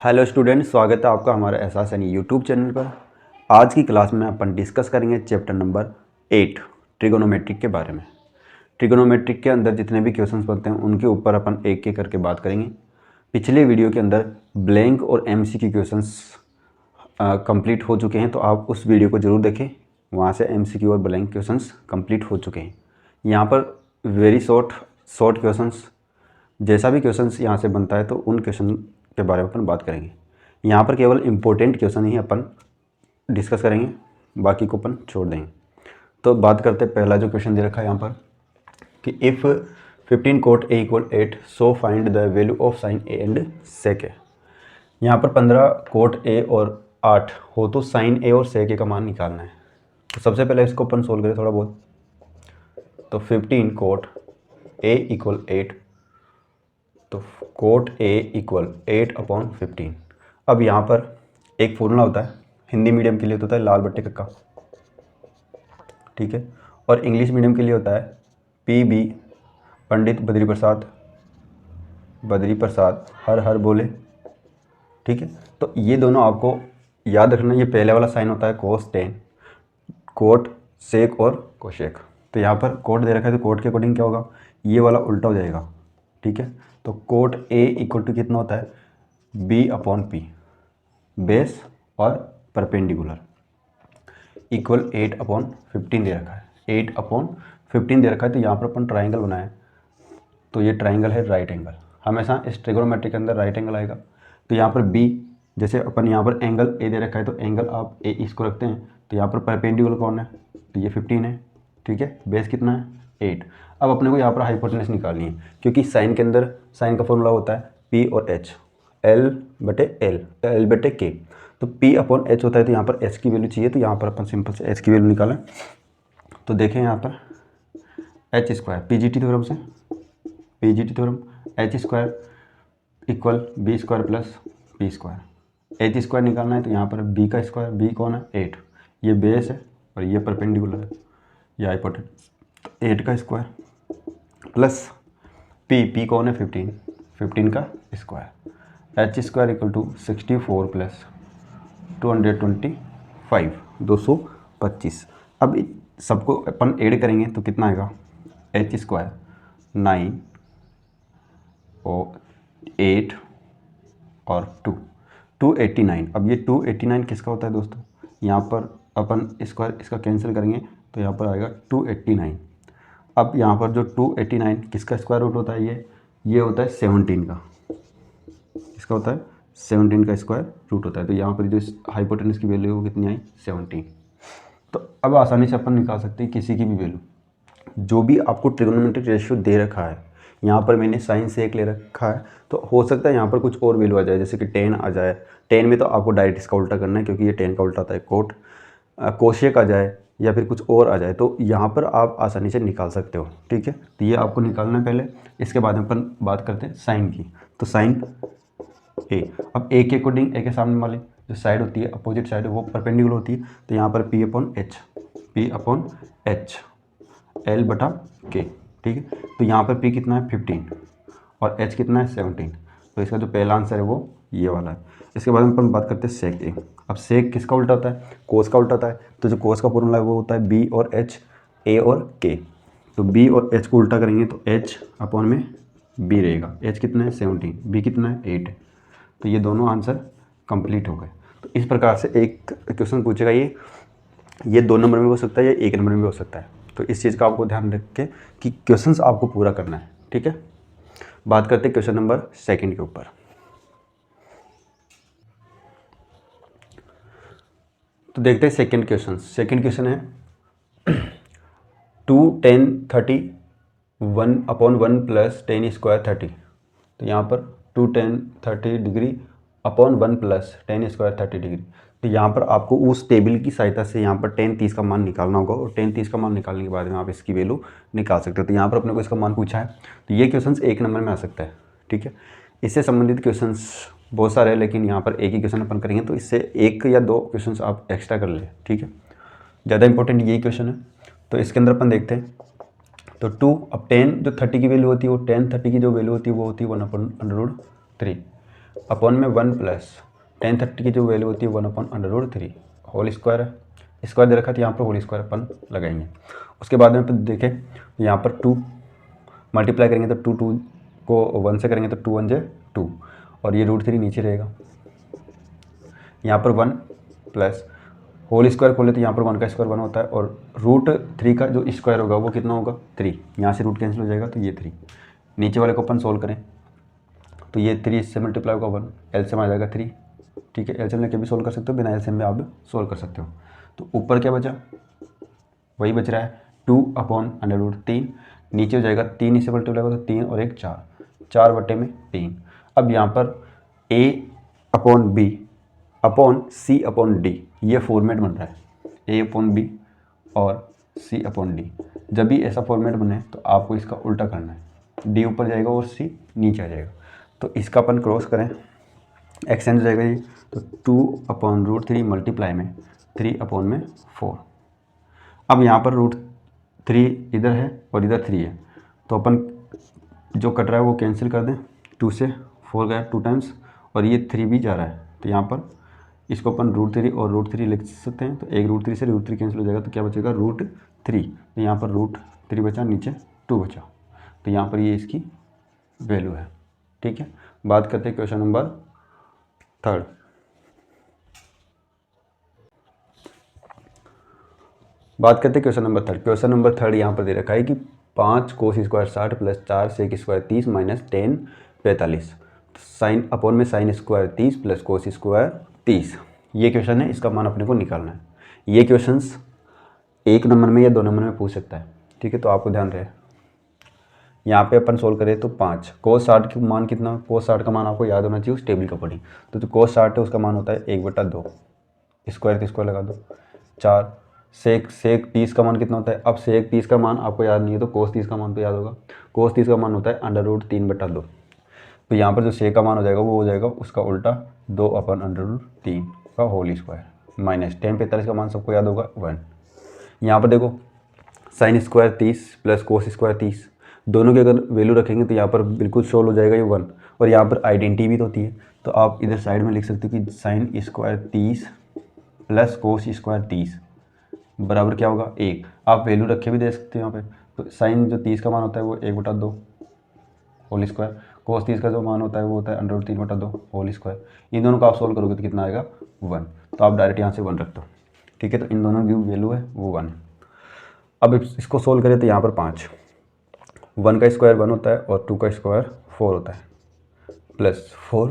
Hello student, स्वागत है आपका हमारे एहसास यानी यूट्यूब चैनल पर। आज की क्लास में अपन डिस्कस करेंगे चैप्टर नंबर 8 ट्रिगोनोमेट्रिक के बारे में। ट्रिगोनोमेट्रिक के अंदर जितने भी क्वेश्चंस बनते हैं उनके ऊपर अपन एक एक करके बात करेंगे। पिछले वीडियो के अंदर ब्लैंक और एमसीक्यू क्वेश्चंस कंप्लीट हो चुके हैं, तो आप उस वीडियो को ज़रूर देखें। वहाँ से एमसीक्यू और ब्लैंक क्वेश्चंस कंप्लीट हो चुके हैं। यहाँ पर वेरी शॉर्ट क्वेश्चंस, जैसा भी क्वेश्चंस यहाँ से बनता है तो उन क्वेश्चन के बारे में अपन बात करेंगे। यहाँ पर केवल इम्पोर्टेंट क्वेश्चन ही अपन डिस्कस करेंगे, बाकी को अपन छोड़ देंगे। तो बात करते हैं, पहला जो क्वेश्चन दे रखा है यहाँ पर कि if 15 cot a = 8 so find the value of sine A and sec A. यहाँ पर 15 cot a और 8 हो तो साइन ए और सेक ए का मान निकालना है। तो सबसे पहले इसको अपन सोल्व करें थोड़ा बहुत। तो 15 cot a = 8, तो cot a = 8/15। अब यहाँ पर एक फॉर्मूला होता है, हिंदी मीडियम के लिए होता है लाल बट्टे कक्का, ठीक है, और इंग्लिश मीडियम के लिए होता है PB पंडित बद्री प्रसाद हर हर बोले, ठीक है। तो ये दोनों आपको याद रखना। ये पहले वाला साइन होता है cos tan, कोट सेक और कोशेक। तो यहाँ पर कोट दे रखा है तो कोट के अकॉर्डिंग क्या होगा, ये वाला उल्टा हो जाएगा, ठीक है। तो कोट A = कितना होता है B/P, बेस और परपेंडिकुलर, इक्वल 8/15 दे रखा है। 8/15 दे रखा है, तो यहाँ पर अपन ट्राइंगल बनाए, तो ये ट्राइंगल है राइट एंगल। हमेशा इस ट्रिगोनोमेट्री के अंदर राइट एंगल आएगा। तो यहाँ पर B, जैसे अपन यहाँ पर एंगल A दे रखा है तो एंगल आप A इसको रखते हैं, तो यहाँ पर परपेंडिकुलर कौन है, तो ये 15 है, ठीक है। बेस कितना है 8। अब अपने को यहाँ पर हाइपोटेनस निकालनी है, क्योंकि साइन के अंदर साइन का फॉर्मूला होता है P और H, L/K। तो P/H होता है, तो यहाँ पर H की वैल्यू चाहिए, तो यहाँ पर अपन सिंपल से H की वैल्यू निकालें। तो देखें यहाँ पर H² PGT थ्योरम से, H² = B² + P²। H² निकालना है, तो यहाँ पर B का स्क्वायर, B कौन है 8, ये बेस है और ये परपेंडिकुलर है, ये हाइपोटेनस। तो 8 का स्क्वायर प्लस P कौन है 15 का स्क्वायर। H² = 64 + 225 225। अब सबको अपन ऐड करेंगे तो कितना आएगा, H² 9 और 8 और 289। अब ये 289 किसका होता है दोस्तों, यहाँ पर अपन स्क्वायर इसका कैंसिल करेंगे तो यहाँ पर आएगा 289। अब यहाँ पर जो 289 किसका स्क्वायर रूट होता है, ये होता है 17 का, इसका होता है 17 का स्क्वायर रूट होता है। तो यहाँ पर जो हाइपोटेनस की वैल्यू वो कितनी आई 17। तो अब आसानी से अपन निकाल सकते हैं किसी की भी वैल्यू, जो भी आपको ट्रिगोनोमेट्रिक रेशियो दे रखा है। यहाँ पर मैंने साइन सेक ले रखा है, तो हो सकता है यहाँ पर कुछ और वैल्यू आ जाए, जैसे कि 10 आ जाए। 10 में तो आपको डायरेक्ट इसका उल्टा करना है, क्योंकि ये 10 का उल्टा होता है कोट। कोशेक आ जाए या फिर कुछ और आ जाए, तो यहाँ पर आप आसानी से निकाल सकते हो, ठीक है। तो ये आपको निकालना है पहले, इसके बाद अपन बात करते हैं साइन की। तो साइन A, अब A के अकॉर्डिंग A के सामने वाली जो साइड होती है, अपोजिट साइड, वो परपेंडिकुलर होती है। तो यहाँ पर P/H L/K, ठीक है। तो यहाँ पर P कितना है 15 और H कितना है 17। तो इसका जो पहला आंसर है वो ये वाला है। इसके बाद में अपन बात करते हैं सेक A। अब सेक किसका उल्टा होता है, कोस का उल्टा होता है। तो जो कोस का फॉर्मूला है वो होता है B और H, A और K। तो B और H को उल्टा करेंगे तो H/B रहेगा। H कितना है 17, B कितना है 8। तो ये दोनों आंसर कंप्लीट हो गए। तो इस प्रकार से एक क्वेश्चन पूछेगा, ये 2 नंबर में हो सकता है, या 1 नंबर में हो सकता है। तो इस चीज़ का आपको ध्यान रख के कि क्वेश्चंस आपको पूरा करना है, ठीक है। बात करते हैं क्वेश्चन नंबर 2 के ऊपर। तो देखते हैं सेकंड क्वेश्चन है 2 tan 30 1/1 + tan² 30। तो यहाँ पर 2 tan 30 degree upon 1 + tan² 30 degree. तो यहाँ पर आपको उस टेबल की सहायता से यहाँ पर tan 30 का मान निकालना होगा, और tan 30 का मान निकालने के बाद में आप इसकी वैल्यू निकाल सकते हो। तो यहाँ पर अपने को इसका मान पूछा है, तो ये क्वेश्चन 1 नंबर में आ सकता है, ठीक है। इससे संबंधित क्वेश्चंस बहुत सारे हैं, लेकिन यहाँ पर एक ही क्वेश्चन अपन करेंगे, तो इससे 1 या 2 क्वेश्चंस आप एक्स्ट्रा कर ले, ठीक है। ज़्यादा इंपॉर्टेंट यही क्वेश्चन है। तो इसके अंदर अपन देखते हैं, तो 2, अब tan जो 30 की वैल्यू होती है, वो tan 30 की जो वैल्यू होती है वो होती है 1/√3। अपॉन में 1 प्लस टेन 30 की जो वैल्यू होती है 1/√3 होल स्क्वायर है, स्क्वायर दे रखा है तो यहाँ पर होल स्क्वायर अपन लगाएंगे। उसके बाद में अपन देखें यहाँ पर 2 मल्टीप्लाई करेंगे तो 2 को 1 से करेंगे तो 2 1 जे 2 और ये √3 नीचे रहेगा। यहाँ पर 1 प्लस होल स्क्वायर खोले तो यहाँ पर 1 का स्क्वायर 1 होता है और √3 का जो स्क्वायर होगा वो कितना होगा 3, यहाँ से रूट कैंसिल हो जाएगा तो ये 3। नीचे वाले को अपन सोल्व करें तो ये 3 इससे मल्टीप्लाई होगा 1, एलसीएम आ जाएगा 3। ठीक है, एलसीएम लेके भी सोल्व कर सकते हो, बिना एलसीएम में आप भी सोल्व कर सकते हो। तो ऊपर क्या बचा, वही बच रहा है 2/√3, नीचे हो जाएगा 3 इससे मल्टीप्लाई होगा तो 3 और 1 4, 4/3। अब यहाँ पर A/B अपॉन C/D ये फॉर्मेट बन रहा है, A/B और C/D। जब भी ऐसा फॉर्मेट बने तो आपको इसका उल्टा करना है, D ऊपर जाएगा और C नीचे आ जाएगा। तो इसका अपन क्रॉस करें, एक्सचेंज हो जाएगा ये, तो 2/√3 मल्टीप्लाई में 3/4। अब यहाँ पर √3 इधर है और इधर 3 है तो अपन जो कट रहा है वो कैंसिल कर दें, 2 से 4 गया 2 टाइम्स और ये 3 भी जा रहा है तो यहाँ पर इसको अपन √3 और √3 लिख सकते हैं। तो एक √3 से √3 कैंसिल हो जाएगा तो क्या बचेगा √3, तो यहाँ पर √3 बचा, नीचे 2 बचा, तो यहाँ पर ये इसकी वैल्यू है। ठीक है, बात करते हैं क्वेश्चन नंबर 3। बात करते हैं क्वेश्चन नंबर 3। क्वेश्चन नंबर 3 यहाँ पर दे रखा है कि 5 cos square 60 plus 4 sec square 30 minus 10 45, sine upon में sine square 30 plus cos square 30। ये क्वेश्चन है, इसका मान अपने को निकालना है। ये क्वेश्चंस 1 नंबर में या 2 नंबर में पूछ सकता है। ठीक है, तो आपको ध्यान रहे। यहाँ पे अपन सोल्व करें तो 5 cos 60 का मान कितना, cos 60 का मान आपको याद होना चाहिए उस टेबल का पढ़ी। तो जो cos 60 है उसका मान होता है 1/2, स्क्वायर के स्क्वायर लगा दो 4। सेक 30 का मान कितना होता है, अब सेक 30 का मान आपको याद नहीं है तो cos 30 का मान तो याद होगा। cos 30 का मान होता है √3/2। तो यहाँ पर जो सेक का मान हो जाएगा वो हो जाएगा उसका उल्टा 2/√3 का होल स्क्वायर माइनस tan 45 का मान सबको याद होगा 1। यहाँ पर देखो sign square 30 plus cos square 30, दोनों की अगर वैल्यू रखेंगे तो यहाँ पर बिल्कुल सोल्व हो जाएगा ये 1। और यहाँ पर आइडेंटिटी भी तो होती है तो आप इधर साइड में लिख सकते हो कि sign square 30 plus cos square 30 बराबर क्या होगा 1। आप वैल्यू रखे भी दे सकते हो यहाँ पे। तो साइन जो 30 का मान होता है वो 1/2 होल स्क्वायर, कोस 30 का जो मान होता है वो होता है √3/2 होल स्क्वायर। इन दोनों को आप सोल्व करोगे तो कितना आएगा 1। तो आप डायरेक्ट यहाँ से 1 रख दो। ठीक है, तो इन दोनों की वैल्यू है वो 1। अब इसको सोल्व करें तो यहाँ पर 5, 1 का स्क्वायर 1 होता है और 2 का स्क्वायर 4 होता है, प्लस 4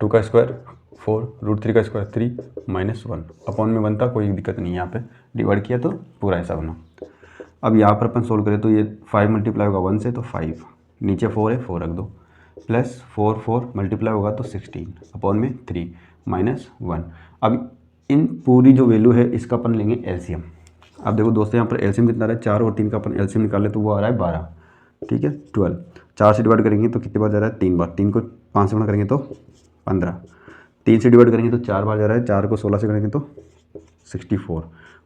2 का स्क्वायर 4 √3 का स्क्वायर 3 माइनस 1 अपॉन में 1 था, कोई दिक्कत नहीं। यहाँ पे डिवाइड किया तो पूरा ऐसा बना। अब यहाँ पर अपन सोल्व करें तो ये 5 मल्टीप्लाई होगा 1 से तो 5, नीचे 4 है 4 रख दो, प्लस 4 मल्टीप्लाई होगा तो 16 अपॉन में 3 माइनस 1। अब इन पूरी जो वैल्यू है इसका अपन लेंगे एलसीएम। अब देखो दोस्तों यहाँ पर एलसीएम कितना रहा है, 4 और 3 का अपन एलसीएम निकाल ले तो वो आ रहा है 12। ठीक है, 12 4 से डिवाइड करेंगे तो कितनी बार जा रहा है 3 बार, 3 को 5 से गुणा करेंगे तो 15, 3 से डिवाइड करेंगे तो 4 बार जा रहा है, 4 को 16 से करेंगे तो 64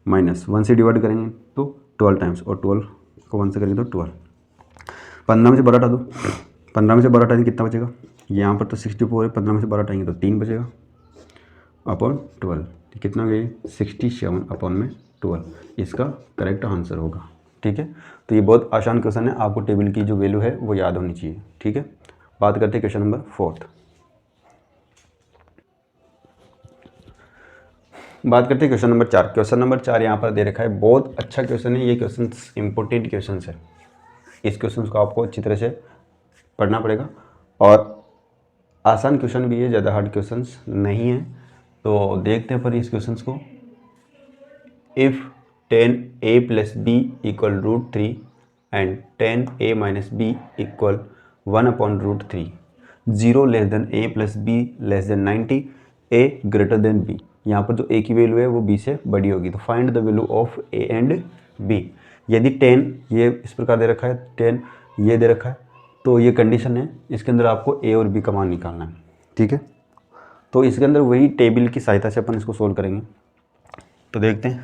माइनस 1 से डिवाइड करेंगे तो 12 टाइम्स और 12 को 1 से करेंगे तो 12। 15 में से 12 हटा दो, 15 में से 12 हटाएंगे कितना बचेगा, यहाँ पर तो 64 है, 15 में से 12 हटाएंगे तो 3 बचेगा अपॉन 12, कितना गए 67 अपॉन में 12 इसका करेक्ट आंसर होगा। ठीक है, तो ये बहुत आसान क्वेश्चन है, आपको टेबल की जो वैल्यू है वो याद होनी चाहिए। ठीक है, बात करते हैं क्वेश्चन नंबर 4। बात करते हैं क्वेश्चन नंबर 4। क्वेश्चन नंबर 4 यहाँ पर दे रखा है, बहुत अच्छा क्वेश्चन है ये। क्वेश्चन इंपॉर्टेंट क्वेश्चन है, इस क्वेश्चन को आपको अच्छी तरह से पढ़ना पड़ेगा और आसान क्वेश्चन भी है, ज़्यादा हार्ड क्वेश्चन नहीं है। तो देखते हैं पर इस क्वेश्चन को। If 10a + b = √3 and 10a - b = 1/√3, 0 a + b < 90, a greater b। यहाँ पर जो a की वैल्यू है वो b से बड़ी होगी। तो find the value of a and b। यदि 10 ये इस प्रकार दे रखा है, 10 ये दे रखा है, तो ये कंडीशन है, इसके अंदर आपको a और b का मान निकालना है। ठीक है, तो इसके अंदर वही टेबल की सहायता से अपन इसको सोल्व करेंगे। तो देखते हैं,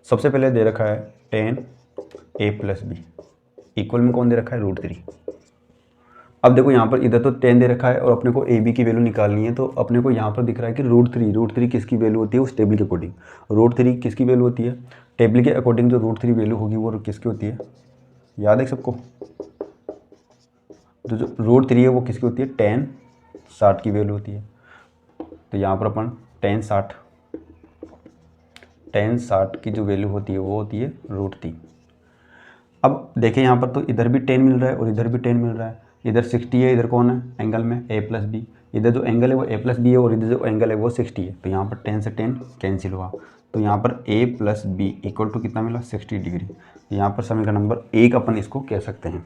सबसे पहले दे रखा है 10a + b इक्वल में कौन दे रखा है √3। अब देखो यहाँ पर इधर तो 10 दे रखा है और अपने को ए बी की वैल्यू निकालनी है, तो अपने को यहाँ पर दिख रहा है कि √3 किसकी वैल्यू होती है उस टेबल के अकॉर्डिंग। √3 किसकी वैल्यू होती है टेबल के अकॉर्डिंग, जो √3 वैल्यू होगी वो किसकी होती है, याद है सबको। तो जो √3 है वो किसकी होती है, 10 60 की वैल्यू होती है। तो यहाँ पर अपन 10 60 की जो वैल्यू होती है वो होती है √3। अब देखें यहाँ पर तो इधर भी 10 मिल रहा है और इधर भी 10 मिल रहा है। इधर 60 है, इधर कौन है एंगल में a+b, इधर जो एंगल है वो a+b है और इधर जो एंगल है वो 60 है। तो यहाँ पर 10 से 10 कैंसिल हुआ, तो यहाँ पर a+b इक्वल टू कितना मिला 60 डिग्री। यहाँ पर समीकरण नंबर 1 अपन इसको कह सकते हैं।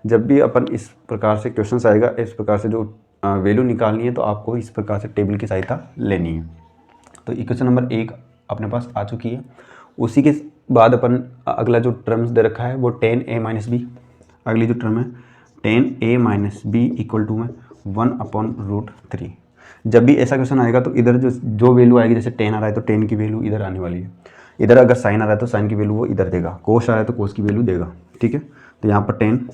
जब भी अपन इस प्रकार से क्वेश्चन आएगा, इस प्रकार से जो वैल्यू निकालनी है, तो आपको इस प्रकार से टेबल की सहायता लेनी है। तो इक्वेशन नंबर 1 अपने पास आ चुकी है। उसी के बाद अपन अगला जो टर्म्स दे रखा है वो 10a-b, अगली जो टर्म है 10a-b इक्वल टू में 1/√3। जब भी ऐसा क्वेश्चन आएगा तो इधर जो वैल्यू आएगी, जैसे 10 आ रहा है तो 10 की वैल्यू इधर आने वाली है, इधर अगर साइन आ रहा है तो साइन की वैल्यू वो इधर देगा, कोस आ रहा है तो कोस की वैल्यू देगा, ठीक है। तो यहाँ पर 10a-b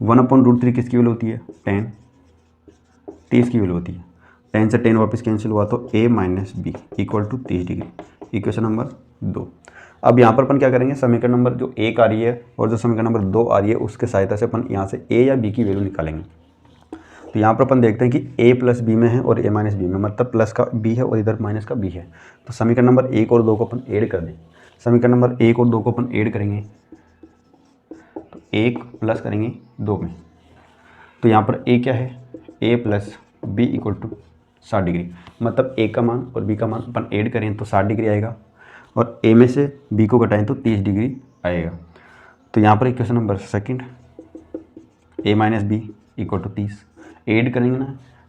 1/√3 किसकी वैल्यू होती है 10, 30 की वैल्यू होती है। 10 से 10 वापस कैंसिल हुआ तो a-b equal to 30 degree, equation number 2। अब यहाँ पर अपन क्या करेंगे, समीकरण नंबर जो 1 आ रही है और जो समीकरण नंबर 2 आ रही है उसके सहायता से अपन यहाँ से a या b की वैल्यू निकालेंगे। तो यहाँ पर अपन देखते हैं कि a+b में है और a-b में, मतलब प्लस का b है और इधर माइनस का b है। तो समीकरण नंबर 1 और 2 को अपन ऐड कर दें। समीकरण नंबर 1 और 2 को अपन ऐड करेंगे तो 1 प्लस करेंगे 2 में, तो यहाँ पर a क्या है a+b इक्वल टू 60 डिग्री, मतलब a का मान और b का मान अपन ऐड करें तो 60 डिग्री आएगा और a में से b को घटाएं तो 30 डिग्री आएगा। तो यहाँ पर equation number 2 a-b equal to 30 add करेंगे ना,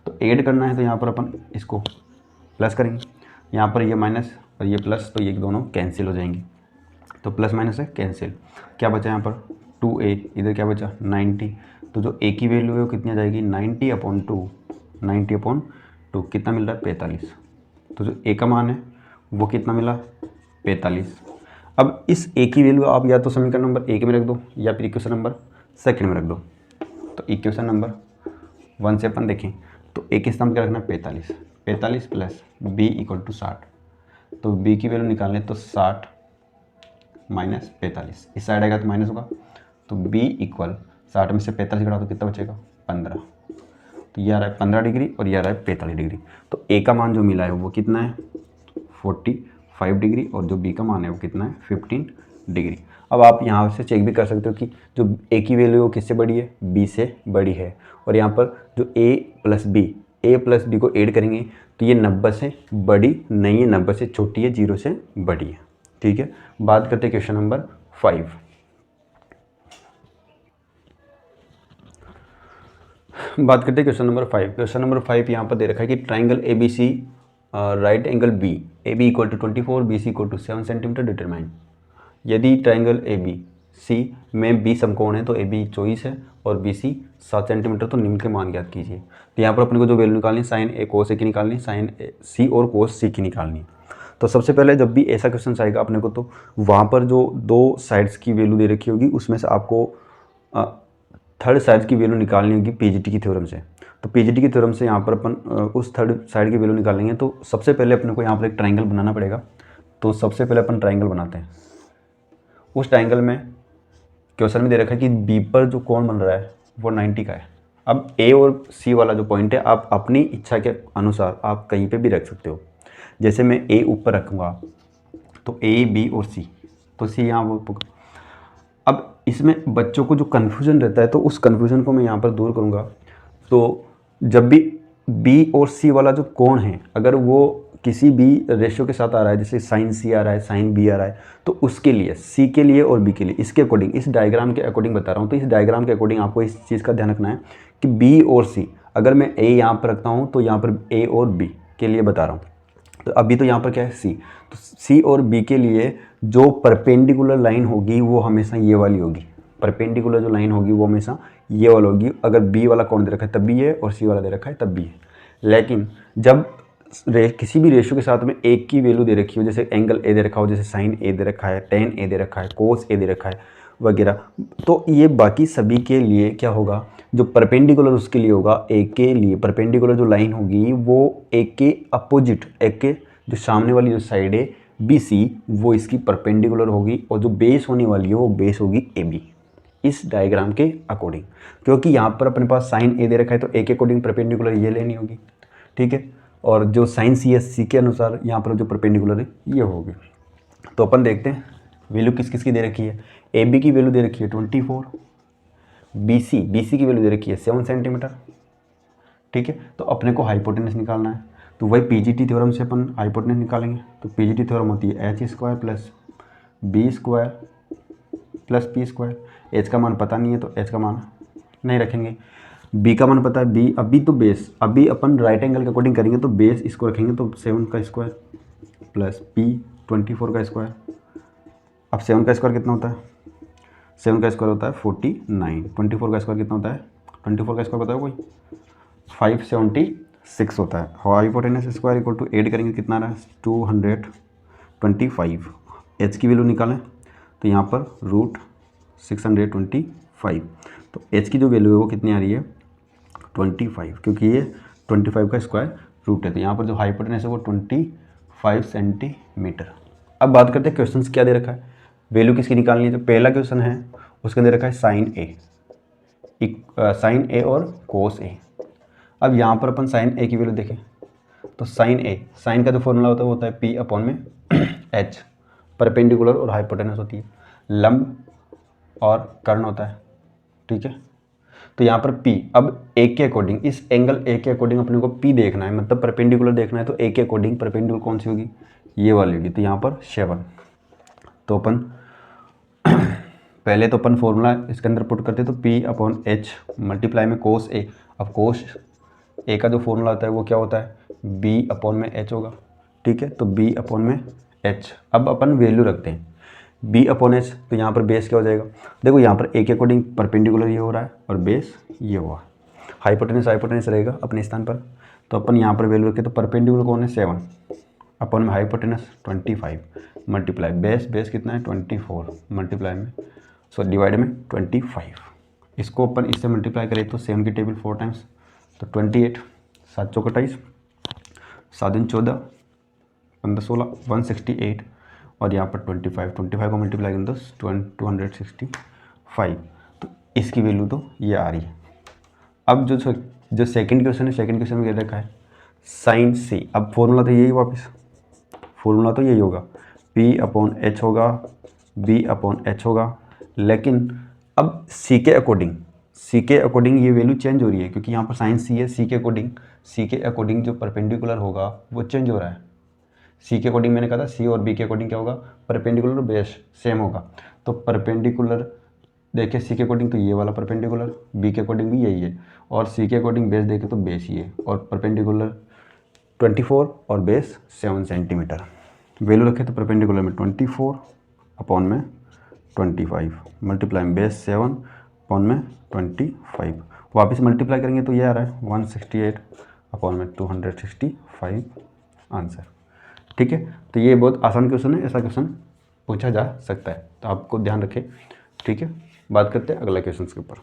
तो ऐड करना है तो यहाँ पर अपन इसको प्लस करेंगे, यहाँ पर ये माइनस और ये प्लस, तो ये दोनों कैंसिल हो जाएंगे, तो प्लस माइनस है कैंसिल, क्या बचा यहाँ पर 2a, इधर क्या बचा 90, तो जो a की वैल्यू है वो कितनी आ जाएगी 90/2, 90/2 कितना मिल रहा है 45। तो जो a का मान है वो कितना मिला 45। अब इस a की वैल्यू आप या तो समीकरण नंबर 1 में रख दो या फिर इक्वेशन नंबर 2 में रख दो। तो इक्वेशन नंबर 1 से अपन देखें तो a के स्थान क्या रखना 45, 45 प्लस b इक्वल टू 60, तो b की वैल्यू निकालने तो 60 माइनस 45, इस साइड आएगा तो माइनस होगा, तो b इक्वल 60 में से 45 घटा तो कितना बचेगा 15, तो ये आ रहा है 15 डिग्री और ये आ रहा है 45 डिग्री। तो a का मान जो मिला है वो कितना है 45 डिग्री और जो b का मान है वो कितना है 15 डिग्री। अब आप यहाँ से चेक भी कर सकते हो कि जो a की वैल्यू है वो किससे बड़ी है b से बड़ी है, और यहाँ पर जो a+b को ऐड करेंगे तो ये 90 से बड़ी नहीं है, 90 से छोटी है, 0 से बड़ी है, ठीक है। बात करते हैं क्वेश्चन नंबर 5। बात करते हैं क्वेश्चन नंबर 5। क्वेश्चन नंबर 5 यहाँ पर दे रखा है कि triangle ABC right angle B AB equal to 24 BC equal to 7 centimetre determine. यदि ट्राइंगल ABC में B समकोण है तो AB 24 है और BC 7 सेंटीमीटर, तो निम्न के मान ज्ञात कीजिए। तो यहाँ पर अपने को जो वैल्यू निकालनी है साइन A कोस A की निकालनी है, साइन C और कोस C की निकालनी है। तो सबसे पहले जब भी ऐसा क्वेश्चन आएगा अपने को, तो वहाँ पर जो दो साइड्स की वैल्यू दे रखी होगी उसमें से आपको थर्ड साइड की वैल्यू निकालनी होगी पीजीटी की थ्योरम से। तो पीजीटी की थ्योरम से यहाँ पर अपन उस थर्ड साइड की वैल्यू निकालेंगे। तो सबसे पहले अपने को यहाँ पर एक ट्राइंगल बनाना पड़ेगा। तो सबसे पहले अपन ट्राइंगल बनाते हैं। उस ट्राइंगल में क्वेश्चन में दे रखा है कि बी पर जो कोण बन रहा है वो 90 का है। अब ए और सी वाला जो पॉइंट है आप अपनी इच्छा के अनुसार आप कहीं पे भी रख सकते हो। जैसे मैं ए ऊपर रखूँगा तो ए बी और सी, तो सी यहाँ वो। अब इसमें बच्चों को जो कन्फ्यूज़न रहता है तो उस कन्फ्यूज़न को मैं यहाँ पर दूर करूँगा। तो जब भी बी और सी वाला जो कोण है अगर वो किसी भी रेशियो के साथ आ रहा है, जैसे साइन सी आ रहा है, साइन बी आ रहा है, तो उसके लिए सी के लिए और बी के लिए इसके अकॉर्डिंग, इस डायग्राम के अकॉर्डिंग बता रहा हूँ। तो इस डायग्राम के अकॉर्डिंग आपको इस चीज़ का ध्यान रखना है कि बी और सी, अगर मैं ए यहाँ पर रखता हूँ तो यहाँ पर ए और बी के लिए बता रहा हूँ। तो अभी तो यहाँ पर क्या है सी, तो सी और बी के लिए जो परपेंडिकुलर लाइन होगी वो हमेशा ये वाली होगी। परपेंडिकुलर जो लाइन होगी वो हमेशा ये वाला होगी। अगर बी वाला कोण दे रखा है तब भी है और सी वाला दे रखा है तब भी है। लेकिन जब किसी भी रेशियो के साथ में एक की वैल्यू दे रखी हो, जैसे एंगल ए दे रखा हो, जैसे साइन ए दे रखा है, टेन ए दे रखा है, कोस ए दे रखा है, वगैरह। तो ये बाकी सभी के लिए क्या होगा, जो परपेंडिकुलर उसके लिए होगा, एक के लिए परपेंडिकुलर जो लाइन होगी वो एक के अपोजिट, एक के जो सामने वाली जो साइड है बी सी, वो इसकी परपेंडिकुलर होगी, और जो बेस होने वाली है वो बेस होगी ए बी, इस डायग्राम के अकॉर्डिंग। क्योंकि यहाँ पर अपने पास साइन ए दे रखा है तो ए के अकॉर्डिंग परपेंडिकुलर ये लेनी होगी, ठीक है। और जो साइन सी है सी के अनुसार यहाँ पर जो परपेंडिकुलर है ये होगी। तो अपन देखते हैं वैल्यू किस किस की दे रखी है। ए बी की वैल्यू दे रखी है 24, बी सी की वैल्यू दे रखी है 7 सेंटीमीटर, ठीक है। तो अपने को हाइपोटेनस निकालना है, तो वही पीजीटी थ्योरम से अपन हाइपोटेनस निकालेंगे। तो पीजीटी थ्योरम होती है H square plus B square plus P square. H का मान पता नहीं है तो एच का मान नहीं रखेंगे, बी का मान पता है, बी अभी तो बेस अभी अपन राइट एंगल के अकॉर्डिंग करेंगे तो बेस इसको रखेंगे, तो 7 का स्क्वायर प्लस पी 24 का स्क्वायर। अब 7 का स्क्वायर कितना होता है, 7 का स्क्वायर होता है 49, 24 का स्क्वायर कितना होता है, 24 का स्क्वायर बताओ कोई, 576 होता है। Hypotenuse square equal to add करेंगे कितना आ रहा है 225। एच की वैल्यू निकालें तो यहाँ पर रूट 625, तो एच की जो वैल्यू है वो कितनी आ रही है 25, क्योंकि ये 25 का स्क्वायर रूट है। तो यहाँ पर जो हाइपोटेनस है वो 25 सेंटीमीटर। अब बात करते हैं क्वेश्चन क्या दे रखा है, वैल्यू किसकी निकालनी है। जो पहला क्वेश्चन है उसके दे रखा है साइन ए और कोस ए। अब यहाँ पर अपन साइन ए की वैल्यू देखें तो साइन का जो फॉर्मूला होता है वो होता है पी अपॉन में एच, परपेंडिकुलर और हाइपोटेनस होती है, लंब और कर्ण होता है, ठीक है। तो यहाँ पर P, अब ए के अकॉर्डिंग इस एंगल ए के अकॉर्डिंग अपने को P देखना है, मतलब परपेंडिकुलर देखना है, तो ए के अकॉर्डिंग परपेंडिकुलर कौन सी होगी, ये वाली होगी। तो यहाँ पर 7, तो अपन पहले तो अपन फॉर्मूला इसके अंदर पुट करते तो P अपॉन एच मल्टीप्लाई में कोस ए। अब कोस ए का जो फॉर्मूला होता है वो क्या होता है B अपॉन में एच होगा, ठीक है। तो B अपॉन में एच, अब अपन वैल्यू रखते हैं B अपॉन एच, तो यहाँ पर बेस क्या हो जाएगा, देखो यहाँ पर ए के अकॉर्डिंग परपेंडिकुलर ये हो रहा है और बेस ये हुआ, हाइपोटेनस रहेगा अपने स्थान पर। तो अपन यहाँ पर वैल्यू रखें तो परपेंडिकुलर कौन है 7 अपॉन में हाइपोटेनस 25 मल्टीप्लाई बेस कितना है 24 मल्टीप्लाई में डिवाइड में 25। इसको अपन इससे मल्टीप्लाई करें तो 7 की टेबल 4 टाइम्स तो 28, 7 चौक 28, 7 दिन 14, 15 16 168, और यहाँ पर 25 को मल्टीप्लाई करें तो 265। तो इसकी वैल्यू तो ये आ रही है। अब जो सेकंड क्वेश्चन है, सेकंड क्वेश्चन में क्या रखा है साइन सी। अब फॉर्मूला तो यही वापस फॉर्मूला तो यही होगा P अपॉन एच होगा, B अपॉन एच होगा, लेकिन अब C के अकॉर्डिंग ये वैल्यू चेंज हो रही है, क्योंकि यहाँ पर साइन सी है, C के अकॉर्डिंग जो परपेंडिकुलर होगा वो चेंज हो रहा है। C के अकॉर्डिंग मैंने कहा था C और B के अकॉर्डिंग क्या होगा परपेंडिकुलर बेस सेम होगा। तो परपेंडिकुलर देखिए C के अकॉर्डिंग तो ये वाला परपेंडिकुलर, B के अकॉर्डिंग भी यही है, और C के अकॉर्डिंग बेस देखें तो बेस ही है, और परपेंडिकुलर 24 और बेस 7 सेंटीमीटर। वैल्यू रखे तो परपेंडिकुलर में 24 अपॉन में 25 मल्टीप्लाई में बेस 7 अपॉन में 25, वापस मल्टीप्लाई करेंगे तो ये आ रहा है 168 अपॉन में 265 आंसर, ठीक है। तो ये बहुत आसान क्वेश्चन है, ऐसा क्वेश्चन पूछा जा सकता है, तो आपको ध्यान रखें, ठीक है। बात करते हैं अगला क्वेश्चन के ऊपर।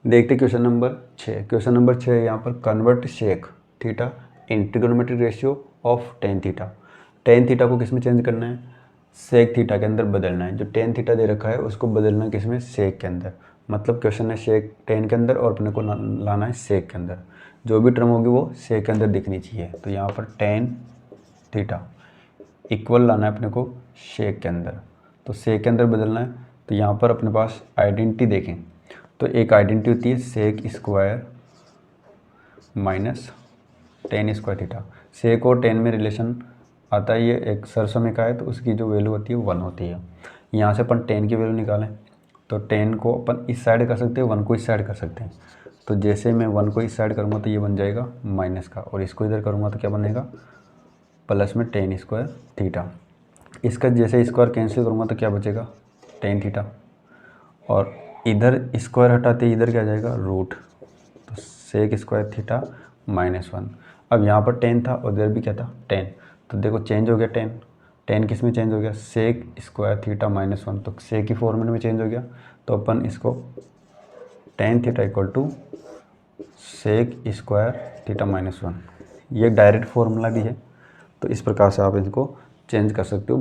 देखते क्वेश्चन नंबर 6। क्वेश्चन नंबर 6 यहाँ पर convert sec theta in trigonometric ratio of tan theta. Tan theta को किस में चेंज करना है, सेक थीटा के अंदर बदलना है। जो टेन थीटा दे रखा है उसको बदलना है किस में, सेक के अंदर। मतलब क्वेश्चन है सेक टेन के अंदर और अपने को लाना है सेक के अंदर। जो भी टर्म होगी वो सेक के अंदर दिखनी चाहिए। तो यहाँ पर टेन थीटा इक्वल लाना है अपने को सेक के अंदर, तो सेक के अंदर बदलना है। तो यहाँ पर अपने पास आइडेंटिटी देखें तो एक आइडेंटिटी होती है sec square minus tan square theta. Sec और टेन में रिलेशन आता है, ये एक सरसमे का है, तो उसकी जो वैल्यू होती है 1 होती है। यहाँ से अपन टेन की वैल्यू निकालें तो टेन को अपन इस साइड कर सकते हैं, 1 को इस साइड कर सकते हैं। तो जैसे मैं 1 को इस साइड करूँगा तो ये बन जाएगा माइनस का, और इसको इधर करूँगा तो क्या बनेगा प्लस में टेन स्क्वायर थीटा। इसका जैसे स्क्वायर कैंसिल करूँगा तो क्या बचेगा टेन थीटा, और इधर स्क्वायर हटाते इधर क्या जाएगा रूट, तो सेक स्क्वायर थीटा -1। अब यहाँ पर टेन था और इधर भी क्या था टेन, तो देखो चेंज हो गया टेन, टेन किस में चेंज हो गया, सेक स्क्वायर थीटा माइनस 1, तो सेक की फॉर्मूले में चेंज हो गया। तो अपन इसको tan theta equal to sec square theta minus 1, ये डायरेक्ट फार्मूला भी है, तो इस प्रकार से आप इसको चेंज कर सकते हो।